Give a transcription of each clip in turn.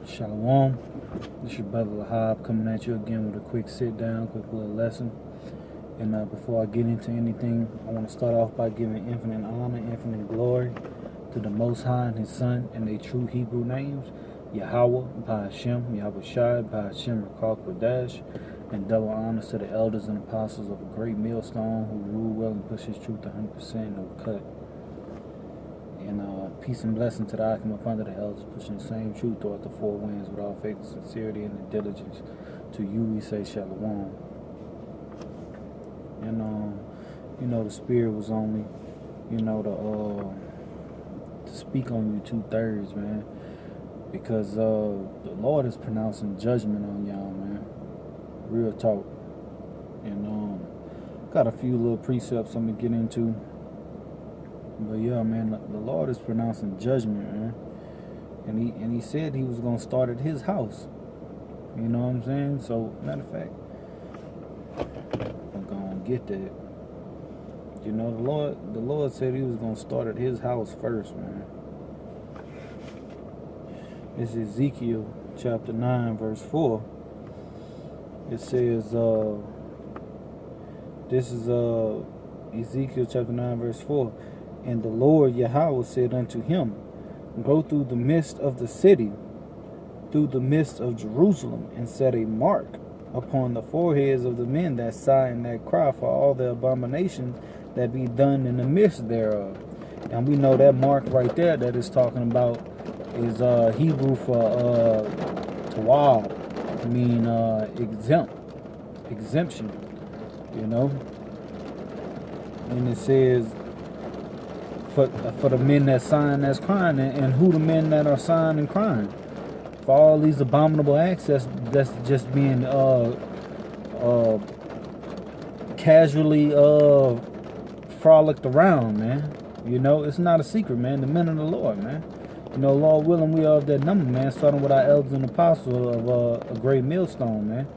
Shalom. This is your brother Lahab coming at you again with a quick sit down, quick little lesson. And before I get into anything, I want to start off by giving infinite honor, infinite glory to the Most High and His Son and their true Hebrew names, Yahweh, Ba'ashem, Yahweh Shai, Ba'ashem, Rakal Kodash, and double honors to the elders and apostles of a great millstone who rule well and push His truth 100%, no cut. And peace and blessing to the Akim up under the elders, pushing the same truth throughout the four winds with all faith and sincerity and diligence. To you we say shalom. And the spirit was on me, to speak on you 2/3, man, because the Lord is pronouncing judgment on y'all, man. Real talk. And got a few little precepts I'm gonna get into. But yeah, man, the Lord is pronouncing judgment, man. And he said he was gonna start at his house. You know what I'm saying? So matter of fact, I'm gonna get that. You know, the Lord said he was gonna start at his house first, man. It's Ezekiel chapter 9, verse 4. It says, this is Ezekiel chapter 9, verse 4. And the Lord Yahweh said unto him, go through the midst of the city, through the midst of Jerusalem, and set a mark upon the foreheads of the men that sigh and that cry for all the abominations that be done in the midst thereof. And we know that mark right there that it's talking about is Hebrew for tawab, mean exemption, you know. And it says for the men that sigh and that's crying, and who the men that are sighing and crying for all these abominable acts that's just being casually frolicked around, man. You know, it's not a secret, man. The men of the Lord, man. You know, Lord willing, we are of that number, man. Starting with our elders and apostles of a great millstone, man.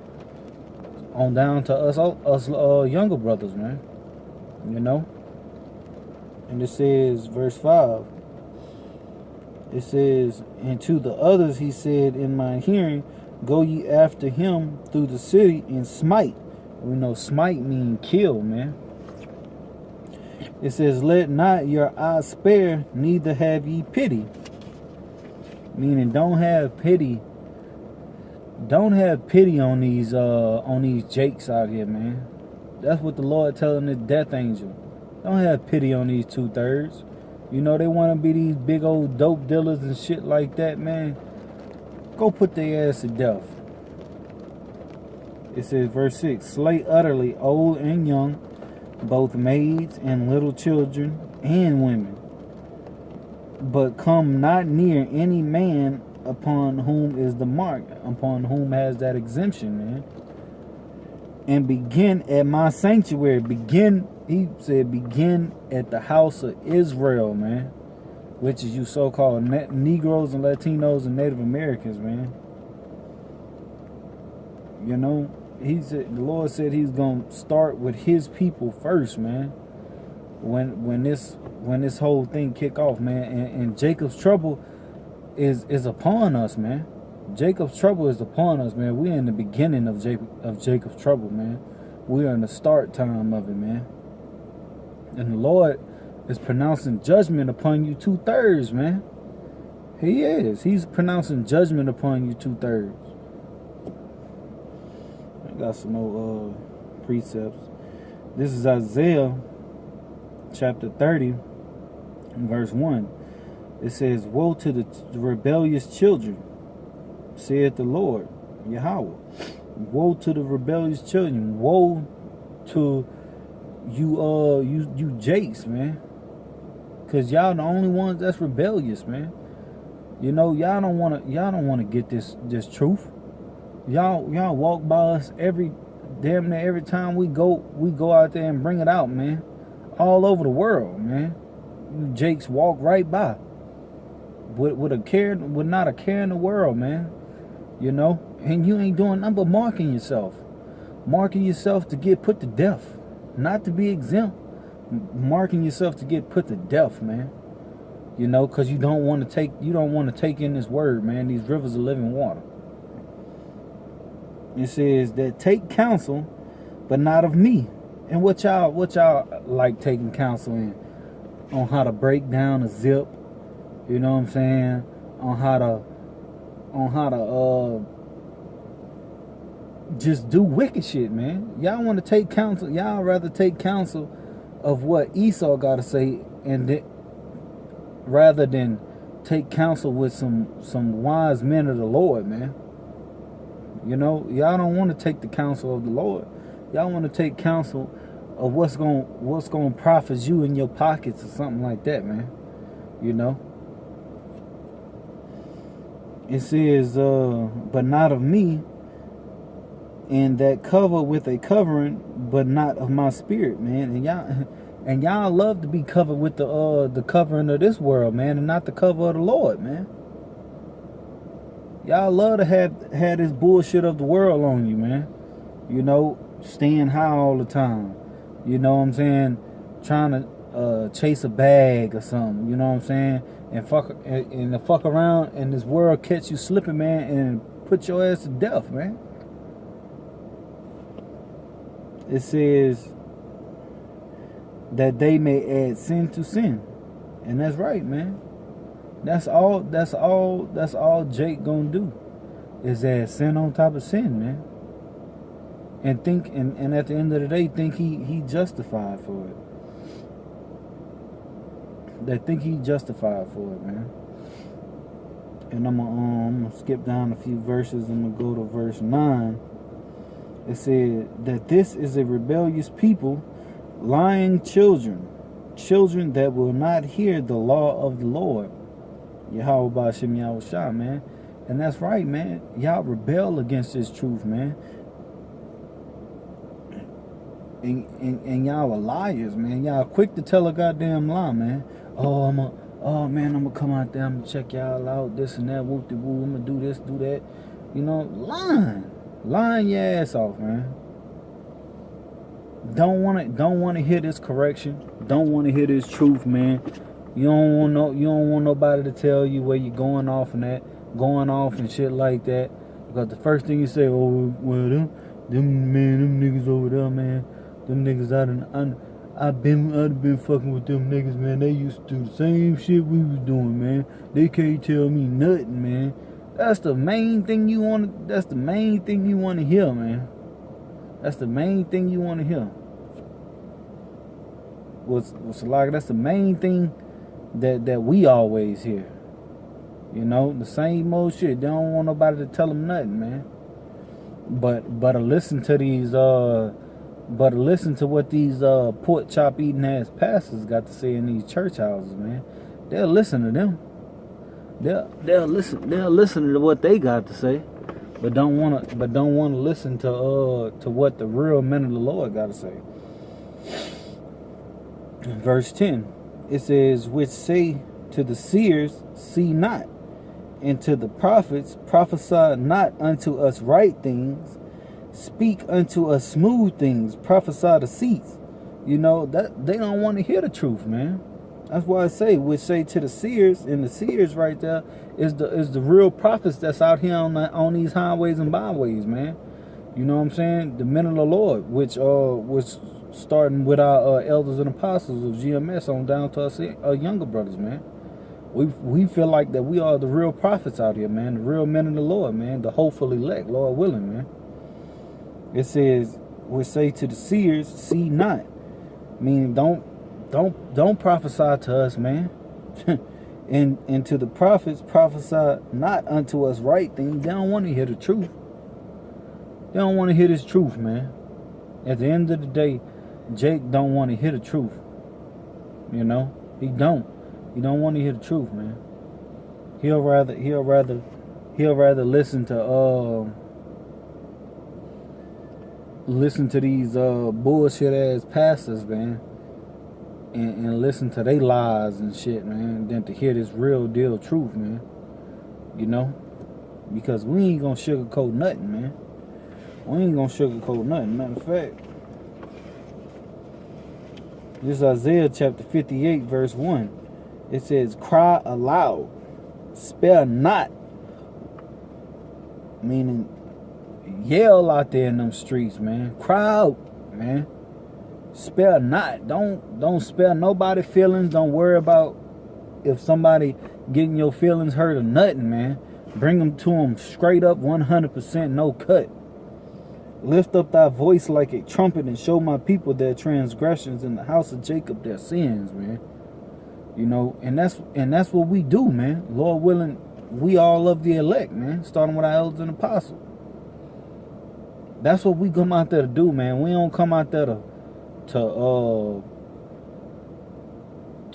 On down to us younger brothers, man. You know. And it says, verse 5. It says, and to the others he said in my hearing, go ye after him through the city and smite. We know smite mean kill, man. It says, let not your eye spare, neither have ye pity. Meaning, don't have pity. Don't have pity on these jakes out here, man. That's what the Lord telling the death angel. Don't have pity on these 2/3. You know, they want to be these big old dope dealers and shit like that, man. Go put their ass to death. It says, verse 6, slay utterly old and young, both maids and little children and women. But come not near any man upon whom is the mark, upon whom has that exemption, man. And begin at my sanctuary. He said, begin at the house of Israel, man. Which is you so-called Negroes and Latinos and Native Americans, man. You know, the Lord said he's going to start with his people first, man. When this whole thing kick off, man. And Jacob's trouble is upon us, man. Jacob's trouble is upon us, man. We're in the beginning of Jacob's trouble, man. We're in the start time of it, man. And the Lord is pronouncing judgment upon you 2/3, man. He is. He's pronouncing judgment upon you 2/3. I got some more precepts. This is Isaiah chapter 30, verse 1. It says, woe to the rebellious children, saith the Lord, Yahweh. Woe to the rebellious children. Woe to you jakes, man. Cause y'all the only ones that's rebellious, man. You know, y'all don't wanna get this truth. Y'all walk by us damn near every time we go out there and bring it out, man. All over the world, man. You jakes walk right by. With not a care in the world, man. You know? And you ain't doing nothing but marking yourself. Marking yourself to get put to death. Not to be exempt. Marking yourself to get put to death, man. You know, because you don't want to take in this word, man. These rivers of living water. It says that take counsel, but not of me. And what y'all like taking counsel in? On how to break down a zip, you know what I'm saying? On how to just do wicked shit, man. Y'all want to take counsel. Y'all rather take counsel of what Esau got to say, rather than take counsel with some wise men of the Lord, man. You know, y'all don't want to take the counsel of the Lord. Y'all want to take counsel of what's going to profit you in your pockets or something like that, man. You know. It says, but not of me, and that cover with a covering, but not of my spirit, man. And y'all love to be covered with the covering of this world, man, and not the cover of the Lord, man. Y'all love to have this bullshit of the world on you, man. You know, staying high all the time. You know what I'm saying? Trying to chase a bag or something. You know what I'm saying? And fuck around and this world catch you slipping, man, and put your ass to death, man. It says that they may add sin to sin. And that's right, man. That's all Jake gonna do is add sin on top of sin, man. And think and at the end of the day think he justified for it. They think he justified for it, man. And I'm gonna skip down a few verses. I'm gonna go to verse 9. It said that this is a rebellious people, lying children that will not hear the law of the Lord. Yahweh Ba'ashem Yahushua, man. And that's right, man. Y'all rebel against this truth, man. And y'all are liars, man. Y'all quick to tell a goddamn lie, man. I'm gonna come out there, I'm gonna check y'all out, this and that, whoop-de-woo, I'm gonna do this, do that. You know, lying your ass off, man. Don't wanna hear this correction. Don't wanna hear this truth, man. You don't want nobody to tell you where you're going off and shit like that. Because the first thing you say, oh, well, them niggas over there, man. Them niggas I've been fucking with them niggas, man. They used to do the same shit we was doing, man. They can't tell me nothing, man. That's the main thing you want to hear, man. That's the main thing you want to hear. What's like that's the main thing that we always hear. You know, the same old shit. They don't want nobody to tell them nothing, man. But listen to what these pork chop eating ass pastors got to say in these church houses, man. They'll listen to them. They'll listen to what they got to say, but don't want to listen to what the real men of the Lord got to say. In verse 10, it says, which say to the seers, see not, and to the prophets, prophesy not unto us right things, speak unto us smooth things, prophesy deceits. You know, that they don't want to hear the truth, man. That's why I say, which say to the seers, and the seers right there is the real prophets that's out here on these highways and byways, man. You know what I'm saying? The men of the Lord, which was starting with our elders and apostles of GMS on down to us younger brothers, man. We feel like that we are the real prophets out here, man. The real men of the Lord, man. The hopeful elect, Lord willing, man. It says, we say to the seers, see not. Meaning, don't prophesy to us, man. and to the prophets, prophesy not unto us right things. They don't want to hear the truth. They don't want to hear this truth, man. At the end of the day, Jake don't want to hear the truth. You know, he don't want to hear the truth, man. He'll rather listen to these bullshit ass pastors, man, and listen to their lies and shit, man, than to hear this real deal truth, man. You know, because we ain't gonna sugarcoat nothing, man. We ain't gonna sugarcoat nothing. Matter of fact, this is Isaiah chapter 58, verse 1. It says, cry aloud, spare not. Meaning, yell out there in them streets, man. Cry out, man. Spare not. Don't spare nobody feelings. Don't worry about if somebody getting your feelings hurt or nothing, man. Bring them to them straight up, 100%, no cut. Lift up thy voice like a trumpet and show my people their transgressions, in the house of Jacob their sins, man. You know, and that's what we do, man. Lord willing, we all of the elect, man. Starting with our elders and apostles. That's what we come out there to do, man. We don't come out there to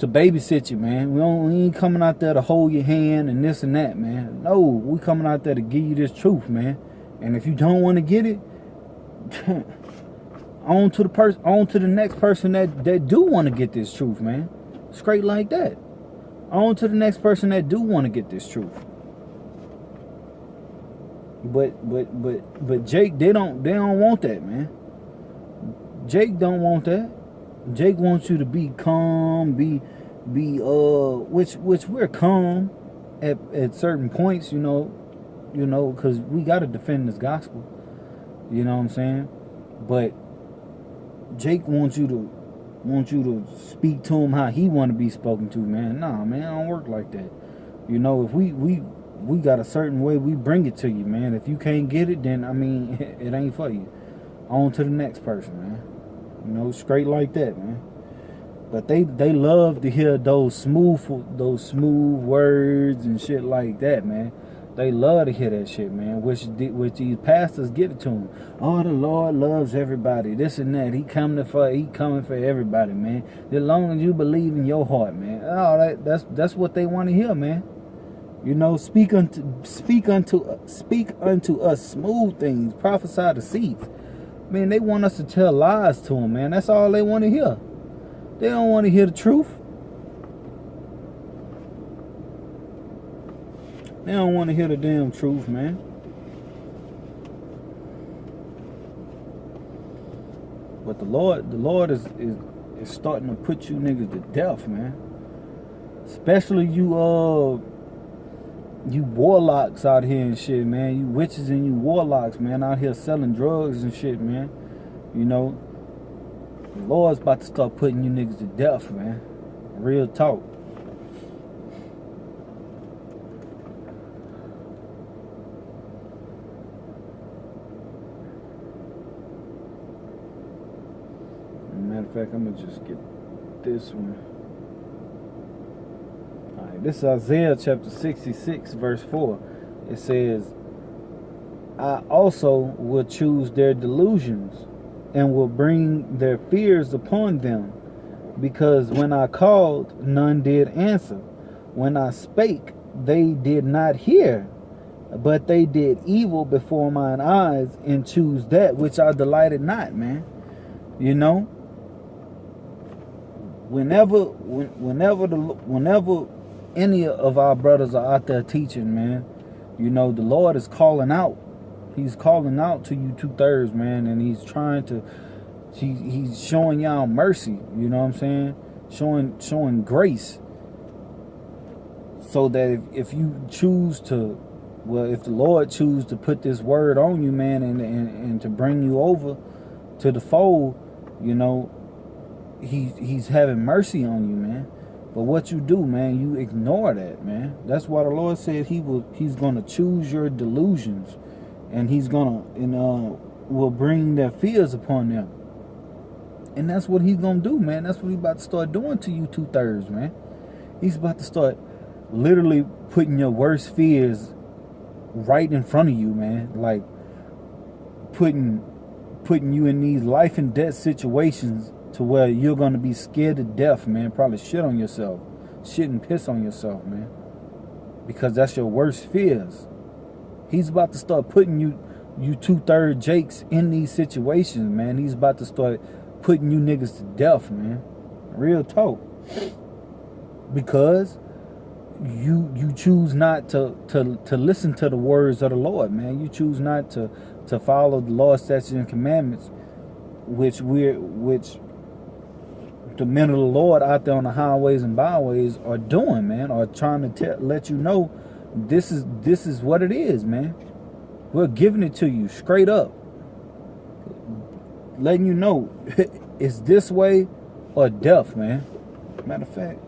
babysit you, man. We ain't coming out there to hold your hand and this and that, man. No, we coming out there to give you this truth, man. And if you don't want to get it, on to the next person that do want to get this truth, man. Straight like that. On to the next person that do want to get this truth. But Jake, they don't want that, man. Jake don't want that. Jake wants you to be calm, which we're calm at certain points, you know, because we got to defend this gospel. You know what I'm saying? But Jake wants you to speak to him how he want to be spoken to, man. Nah, man, I don't work like that. You know, if we got a certain way we bring it to you, man. If you can't get it, then I mean, it ain't for you. On to the next person, man. You know, straight like that, man. But they love to hear those smooth words and shit like that, man. They love to hear that shit, man. Which these pastors get it to them. Oh, the Lord loves everybody. This and that. He coming for everybody, man. As long as you believe in your heart, man. Oh, that's what they want to hear, man. You know, speak unto us smooth things. Prophesy the seeds. Man, they want us to tell lies to them, man. That's all they want to hear. They don't want to hear the truth. They don't want to hear the damn truth, man. But the Lord is starting to put you niggas to death, man. Especially you warlocks out here and shit, man. You witches and you warlocks, man, out here selling drugs and shit, man. You know, the Lord's about to start putting you niggas to death, man. Real talk. Matter of fact, I'm gonna just get this one. Alright, this is Isaiah chapter 66, verse 4. It says, I also will choose their delusions and will bring their fears upon them, because when I called, none did answer. When I spake, they did not hear, but they did evil before mine eyes, and choose that which I delighted not, man. You know, whenever any of our brothers are out there teaching, man, you know, the Lord is calling out. He's calling out to you 2/3, man, and he's showing y'all mercy, you know what I'm saying? Showing grace. So that if you choose to, if the Lord choose to put this word on you, man, and to bring you over to the fold, you know, he's having mercy on you, man. But what you do, man, you ignore that, man. That's why the Lord said he's gonna choose your delusions, and he's gonna will bring their fears upon them. And that's what he's gonna do, man. That's what he's about to start doing to you 2/3, man. He's about to start literally putting your worst fears right in front of you, man. Like putting you in these life and death situations to where you're gonna be scared to death, man. Probably shit on yourself, shit and piss on yourself, man, because that's your worst fears. He's about to start putting you 2/3 Jakes in these situations, man. He's about to start putting you niggas to death, man. Real talk. Because you choose not to listen to the words of the Lord, man. You choose not to follow the law, statutes, and commandments, which the men of the Lord out there on the highways and byways are doing, man, are trying to let you know this is what it is, man. We're giving it to you straight up, letting you know it's this way or death, man. Matter of fact,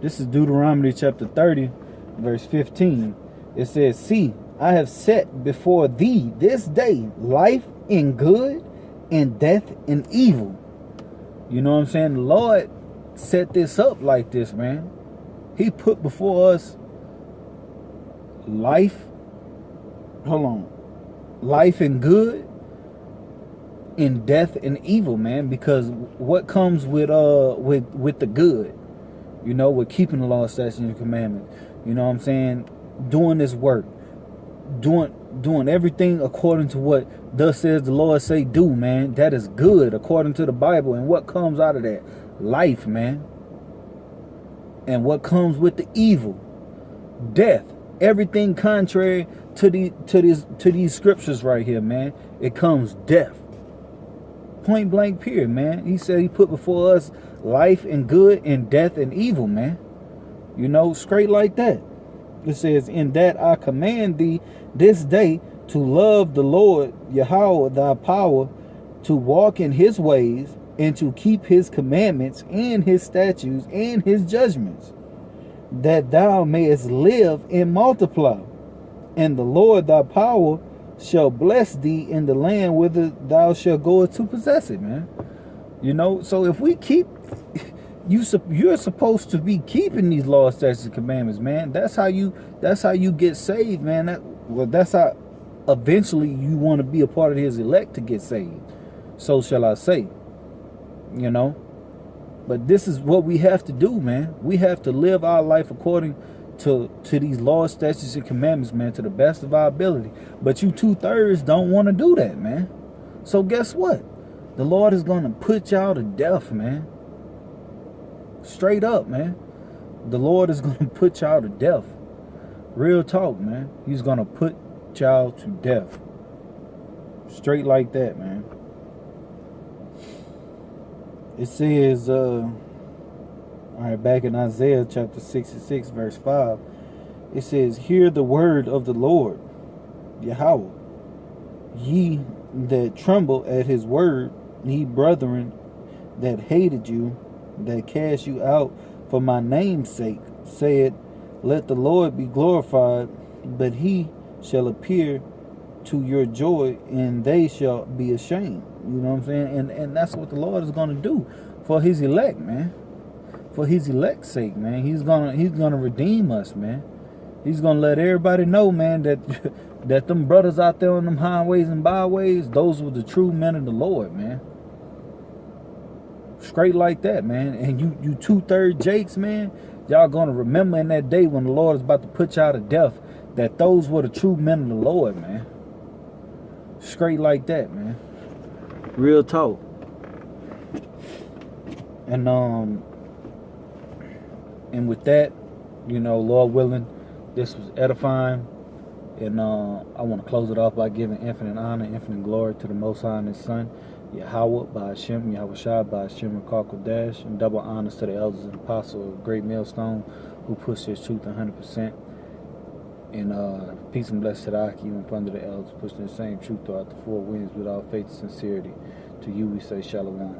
this is Deuteronomy chapter 30, verse 15. It says, "See, I have set before thee this day life and good, and death and evil." You know what I'm saying? The Lord set this up like this, man. He put before us life, life and good, and death and evil, man. Because what comes with the good, you know, with keeping the law, statutes, and commandments. You know what I'm saying? Doing this work, doing everything according to what thus says the Lord say do, man. That is good according to the Bible. And what comes out of that? Life, man. And what comes with the evil? Death. Everything contrary to these scriptures right here, man. It comes death. Point blank period, man. He said he put before us life and good, and death and evil, man. You know, straight like that. It says, "In that I command thee this day to love the Lord Yahweh thy power, to walk in his ways, and to keep his commandments and his statutes and his judgments, that thou mayest live and multiply. And the Lord thy power shall bless thee in the land whither thou shalt go to possess it," man. You know, so if we keep, you're supposed to be keeping these laws, statutes, and commandments, man. That's how you get saved, man. That's how eventually you want to be a part of his elect to get saved. So shall I say, you know. But this is what we have to do, man. We have to live our life according to these laws, statutes, and commandments, man, to the best of our ability. But you 2/3 don't want to do that, man. So guess what? The Lord is going to put y'all to death, man. Straight up, man. The Lord is going to put y'all to death. Real talk, man. He's going to put y'all to death. Straight like that, man. It says, all right, back in Isaiah chapter 66, verse 5, it says, "Hear the word of the Lord, Yahweh. Ye that tremble at his word, ye brethren that hated you, that cast you out for my name's sake, said, let the Lord be glorified, but he shall appear to your joy, and they shall be ashamed." You know what I'm saying? And that's what the Lord is going to do for his elect, man. For his elect's sake, man. He's gonna redeem us, man. He's gonna let everybody know, man, that them brothers out there on them highways and byways, those were the true men of the Lord, man. Straight like that, man. And you 2/3 Jakes, man, y'all gonna remember in that day when the Lord is about to put y'all to death, that those were the true men of the Lord, man. Straight like that, man. Real talk. And with that, you know, Lord willing, this was edifying. And I want to close it off by giving infinite honor, infinite glory to the Most High and his Son, Yahweh, by Hashem, Yahweh Shai, by Hashem, Rakar Kodesh, and double honors to the elders and apostles of Great Millstone, who push his truth 100%. And peace and blessings to the Aki and under the elders, pushing the same truth throughout the four winds with all faith and sincerity. To you we say Shalom.